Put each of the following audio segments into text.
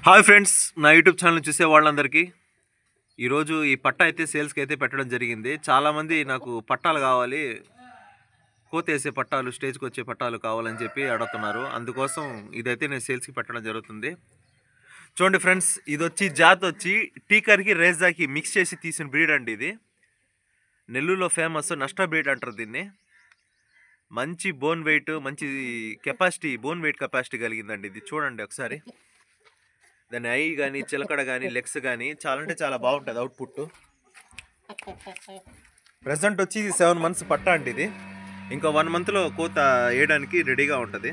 Hi friends, నా YouTube channel చూసే వాళ్ళందరికీ ఈరోజు ఈ పట్టా అయితే సేల్స్కి అయితే పెట్టడం జరిగింది. చాలామంది నాకు పట్టాలు కావాలి, కోతేసే పట్టాలు, స్టేజ్కి వచ్చే పట్టాలు కావాలని చెప్పి అడుగుతున్నారు. అందుకోసం ఇదైతే నేను సేల్స్కి పెట్టడం జరుగుతుంది. చూడండి ఫ్రెండ్స్, ఇది వచ్చి జాత్ వచ్చి టీకర్కి రేజాకి మిక్స్ చేసి తీసిన బ్రీడ్ అండి. ఇది నెల్లూరులో ఫేమస్ నష్ట బ్రీడ్ అంటారు దీన్ని. మంచి బోన్ వెయిట్, మంచి కెపాసిటీ, బోన్ వెయిట్ కెపాసిటీ కలిగిందండి ఇది. చూడండి ఒకసారి, దాని ఐ కానీ, చిలకడ కానీ, లెగ్స్ కానీ చాలా అంటే చాలా బాగుంటుంది అవుట్పుట్. ప్రజెంట్ వచ్చి 7 months పట్టా అండి ఇది. ఇంకో 1 monthలో కోత వేయడానికి రెడీగా ఉంటుంది.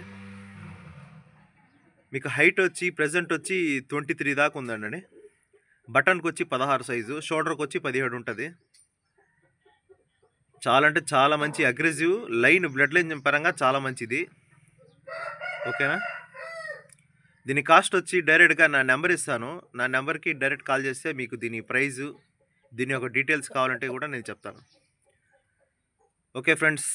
మీకు హైట్ వచ్చి ప్రజెంట్ వచ్చి 23 దాకా ఉందండి. బటన్కి వచ్చి 16 సైజు, షోల్డర్కి వచ్చి 17 ఉంటుంది. చాలా అంటే చాలా మంచి అగ్రెసివ్ లైన్, బ్లడ్ లైన్ పరంగా చాలా మంచిది. ఓకేనా? దీని కాస్ట్ వచ్చి డైరెక్ట్గా నా నెంబర్ ఇస్తాను. నా నెంబర్కి డైరెక్ట్ కాల్ చేస్తే మీకు దీని ప్రైజు, దీని యొక్క డీటెయిల్స్ కావాలంటే కూడా నేను చెప్తాను. Okay friends.